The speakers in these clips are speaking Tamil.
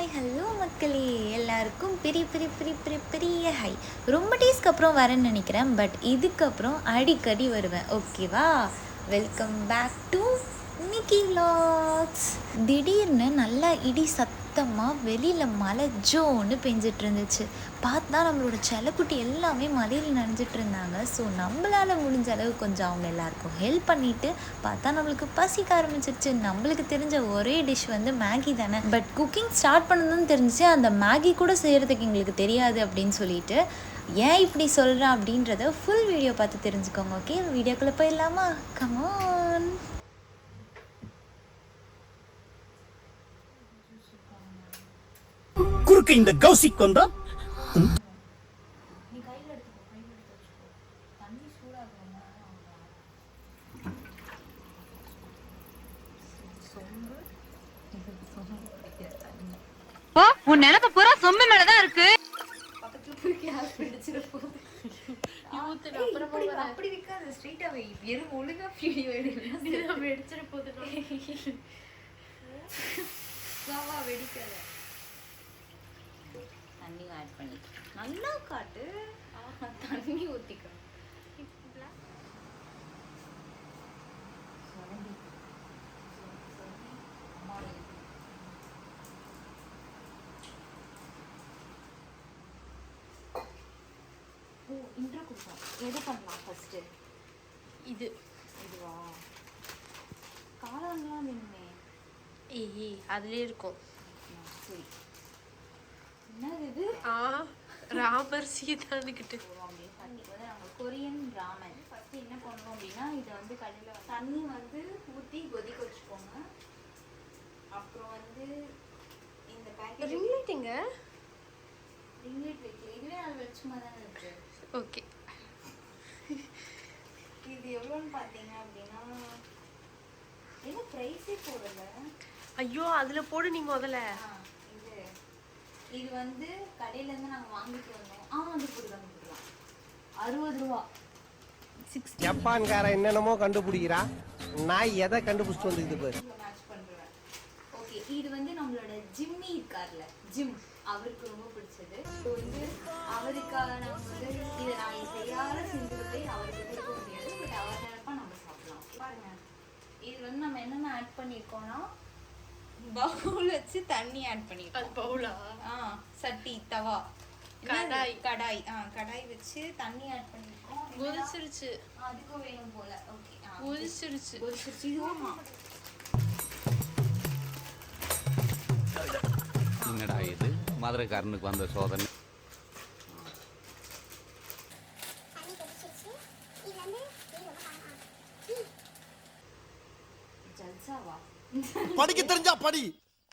ஹாய் ஹலோ மக்களே, எல்லாருக்கும் பெரிய பெரிய பெரிய பெரிய பெரிய ஹாய். ரொம்ப டேஸ்க்கு அப்புறம் வரேன்னு நினைக்கிறேன், பட் இதுக்கப்புறம் அடிக்கடி வருவேன், ஓகேவா? Welcome back to Nikki vlogs. திடீர்னு நல்லா இடி சத்தமாக வெளியில் மழை ஜோன்னு பெஞ்சிட்டு இருந்துச்சு. பார்த்தா நம்மளோட செல்லக்குட்டி எல்லாமே மழையில் நனைஞ்சிட்டு இருந்தாங்க. ஸோ நம்மளால் முடிஞ்ச அளவு கொஞ்சம் அவங்க எல்லாருக்கும் ஹெல்ப் பண்ணிவிட்டு பார்த்தா நம்மளுக்கு பசிக்க ஆரம்பிச்சிருச்சு. நம்மளுக்கு தெரிஞ்ச ஒரே டிஷ் வந்து மேகி தானே, பட் குக்கிங் ஸ்டார்ட் பண்ணணும்னு தெரிஞ்சிச்சு. அந்த மேகி கூட செய்கிறதுக்கு எங்களுக்கு தெரியாது அப்படின்னு சொல்லிட்டு ஏன் இப்படி சொல்கிறேன் அப்படின்றத ஃபுல் வீடியோ பார்த்து தெரிஞ்சுக்கோங்க. ஓகே, வீடியோக்குள்ளே போயிடலாமா? Come on. குறுக்கு இந்த கௌசிக் வந்தா உன் நினைப்பு பூரா சொம்பு மேலதான் இருக்கு. அப்படி இருக்காது, ஸ்ட்ரைட்டா வை. வெறும் ஒழுங்கா வீடியோ வெடிச்சிட போகுது. வெடிக்காத. தண்ணி ஆட் பண்ணி நல்லா காட்டு. தண்ணி ஊத்திக்க. இன்ட்ரோ கொடுப்போம். எது பண்ணலாம் ஃபர்ஸ்ட்? இதுவா? காளான்லாம் வேணுமே. அதுலயே இருக்கும். சரி, என்னது இது? ராமர் சீதானுக்கிட்டு நாங்கள் கொரியன் ராமன். ஃபர்ஸ்ட் என்ன பண்ணணும் அப்படின்னா, இதை வந்து கடையில் தண்ணி வந்து ஊற்றி கொதிக்க வச்சுக்கோங்க. அப்புறம் வந்து இந்த பேக்கெட் ரிங்லைட்டுங்க. ரிங்லைட் வைக்கல, இதுவே அது வெளிச்சமாக தானே இருக்கு. ஓகே, இது எவ்வளோன்னு பார்த்தீங்க அப்படின்னா, என்ன ப்ரைஸே போடலை. ஐயோ, அதுல போடு நீ முதல்ல. இது வந்து கடையிலேருந்து நாங்கள் வாங்கிட்டு வந்தோம். அது போடுறாங்க 60 ரூபா. ஜப்பான்கார என்னென்னமோ கண்டுபிடிக்கிறா, நான் எதை கண்டுபிடிச்சிட்டு வந்துக்குது பாரு. மேட்ச் பண்ணுறேன். ஓகே, இது வந்து நம்மளோட ஜிம்மி இருக்கார்ல, ஜிம், அவருக்கு ரொம்ப பிடிச்சது. ஸோ வந்து அவருக்காக நம்ம வந்து இதை நான் செய்யாத செஞ்சது போய் அவருக்கு கொடுக்க முடியாது, பட் அவர் நினைப்பா நம்ம சாப்பிடலாம். பாருங்க, இது வந்து நம்ம என்னென்ன ஆட் பண்ணியிருக்கோம்னா, பவுல் வச்சு தண்ணி ஆட் பண்ணிருக்கோம். பவுலா? சட்டி, தவா, கடாய். கடாய் வச்சு தண்ணி ஆட் பண்ணிருக்கோம். கொதிச்சிருச்சு. அதுக்கும் வேணும் போல. ஓகே, கொதிச்சிருச்சு. என்னடா இது மதுரைக்காரனுக்கு வந்த சோதனை. ஜல்சாவா? படிக்க தெரிஞ்சா படி,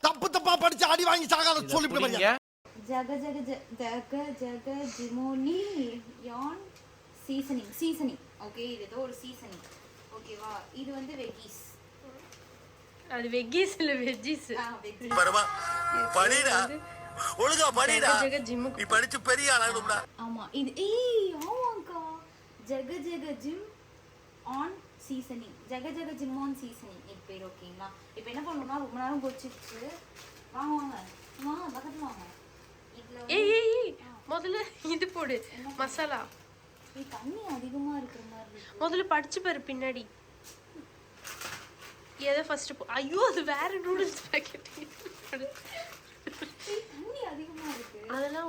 தப்பு தப்பா படிச்சு அடி வாங்கி சாகாத சொல்லிவிடுங்க. ஜக ஜக ஜக ஜக ஜிமோனி யான் சீசனிங். ஓகே, இது ஏதோ ஒரு சீசனிங். ஓகேவா? இது வந்து வெஜ்ஜீஸ். அது வெஜ்ஜீஸ் இல்ல வெஜ்ஜீஸ். பரவா படிடா, ஒழுங்கா படிடா. ஜிம்முக்கு நீ படிச்சு பெரிய ஆளாகணும்டா. ஆமா, இது ஆமாக்கா. ஜக ஜக ஜிம் ஆன் சீசனிங். ஜக ஜக ஜிம் ஆன் சீசனிங் இது பேர். ஓகேங்களா? இப்போ என்ன பண்ணணும்னா, ரொம்ப நேரம் கொதிச்சிருச்சு. வாங்க பக்கத்துல வாங்க. ஏய் முதல்ல இது போடு, மசாலா. தண்ணி அதிகமா இருக்கிற மாதிரி இருக்கு. முதல்ல படிச்சு பாரு பின்னாடி. எதை ஃபர்ஸ்ட் ஐயோ, அது வேற நூடுல்ஸ் பாக்கெட். தண்ணி அதிகமா இருக்கு. அதெல்லாம்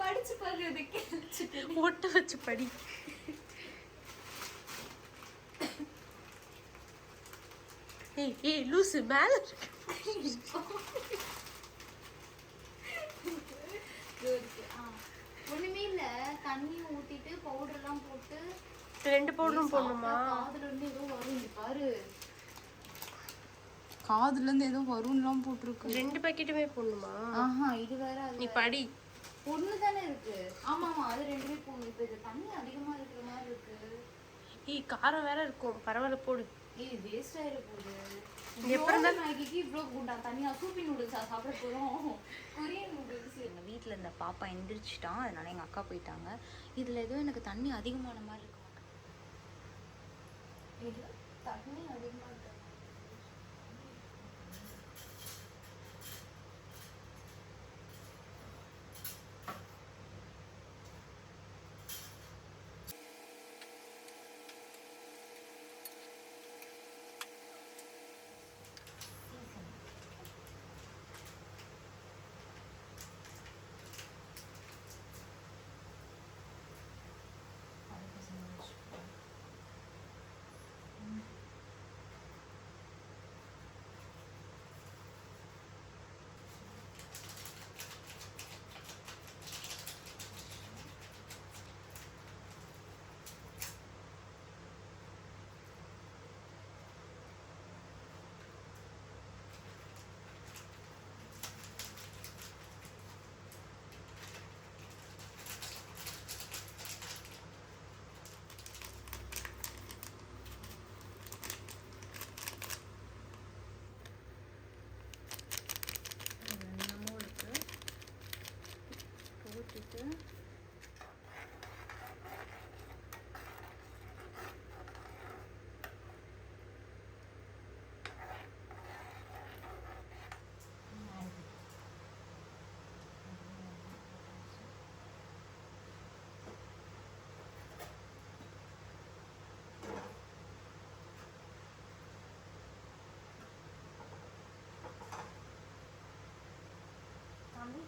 படிச்சு பாரு. அதுக்கு ஒட்ட வச்சு படி. ஏய் லூசு, மேல ஒண்ணுமே இல்ல. தண்ணி ஊத்திட்டு பவுடர் எல்லாம் போட்டு 2 பவுடரும் போடணுமா? காதுல இருந்து ஏதோ வரும் பாரு. காதுல இருந்து ஏதோ வரும்லாம் போட்டுருக்கு. 2 பாக்கெட்டுமே போடணுமா? இது வேற. நீ படி. ஒண்ணு தானே இருக்கு. ஆமா, அது 2மே போடணும். இப்ப இது தண்ணி அதிகமா இருக்கிற மாதிரி இருக்கு. காரம் வேற இருக்கும். பரவாயில்ல போடு. வேஸ்ட் ஆயிட போகுது. மேகிக்கு இவ்வளோ கூட்டா தனியாக சூப்பி நூடுல்ஸா சாப்பிட போகிறோம். Korean noodles. எங்கள் வீட்டில் இந்த பாப்பா எந்திரிச்சிட்டான், அதனால எங்கள் அக்கா போயிட்டாங்க. இதில் ஏதோ எனக்கு தண்ணி அதிகமான மாதிரி இருக்க மாட்டேன். தண்ணி அதிகமாக இருக்கு.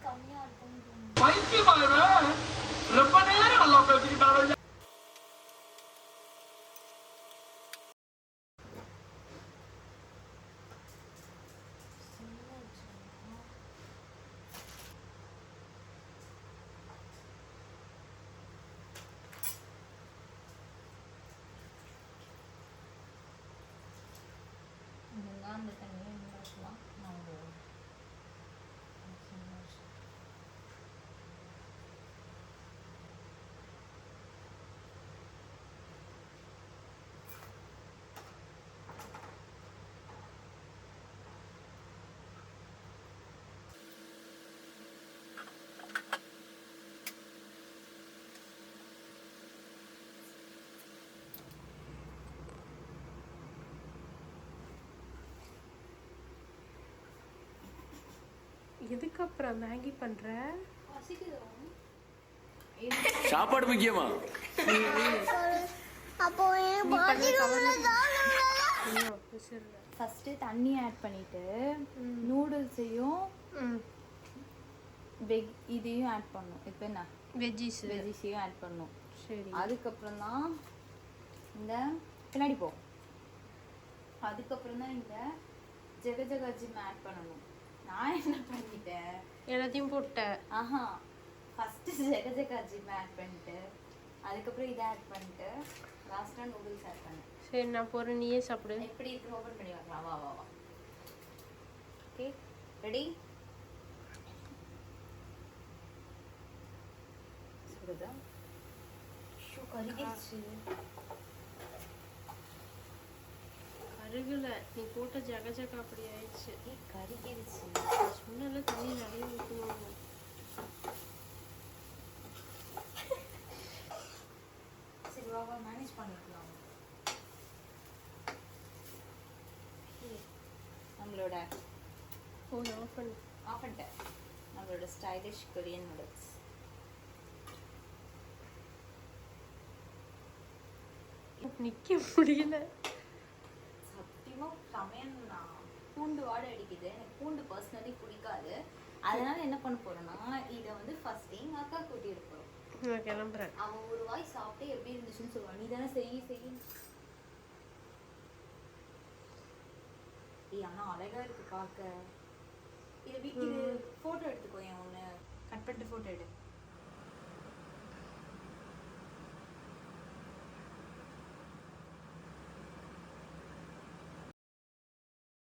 கம்மியா இருக்கும்னு தோணுது. ரொம்ப நேரம் நல்லா பேசிக்கிட்டாங்க. அந்த தண்ணியை வச்சுக்கலாம். நான் எதுக்கு அப்புறம் மேகி பண்ற? சாப்பாடு முக்கியமா? ஃபர்ஸ்ட் தண்ணி ஆட் பண்ணிட்டு நூடுல்ஸையும் இதையும் ஆட் பண்ணும். இப்போ என்ன வெஜ்ஜிஸையும் ஆட் பண்ணும். சரி, அதுக்கப்புறம் தான் இந்த பின்னாடி போ. அதுக்கப்புறம் தான் இந்த ஜெகஜகாஜிம் ஆட் பண்ணணும். நான் என்ன பண்ணிட்டேன், எல்லாத்தையும் போட்டேன். ஆஹா, ஃபர்ஸ்ட் ஜெகஜகாஜிம் ஆட் பண்ணிட்டு அதுக்கப்புறம் இதை ஆட் பண்ணிட்டு லாஸ்ட்டாக நூடுல்ஸ் ஆட் பண்ணேன். சரி, நான் போறேன், நீயே சாப்பிடு. எப்படி இருக்கு ஓப்பன் பண்ணி வைக்கலாம். வா வா வா. Okay, ready? சுடுதா? ஷூ கருகிடுச்சு. கருகுல, நீ போட்ட ஜகஜகா அப்படி ஆயிடுச்சு. கருகிடுச்சு. சொன்னால தண்ணி நிறைய ஊற்றணும். சரி வா வா, மேனேஜ் பண்ணிக்கலாம். நம்மளோட ஆஃப் பண்ணு. ஆஃப் பண்ணிட்டேன். நம்மளோட ஸ்டைலிஷ் கொரியன் நூடுல்ஸ். நிக்க முடியல. சத்தியமாக சமையல்னா பூண்டு வாடை அடிக்குது. எனக்கு பூண்டு பர்சனலி பிடிக்காது. அதனால என்ன பண்ண போறேன்னா, இதை வந்து ஃபர்ஸ்ட் எங்கள் அக்கா கூட்டிட்டு போகிறோம். நான் கிளம்புறேன். அவன் ஒரு வாய் சாப்பிட்டு எப்படி இருந்துச்சுன்னு சொல்லுவான். நீ தானே செய். ஆனால் அழகா இருக்கு பார்க்க. இது ஃபோட்டோ எடுத்துக்கோ. என் ஒன்று கட் பண்ணிட்டு ஃபோட்டோ எடு.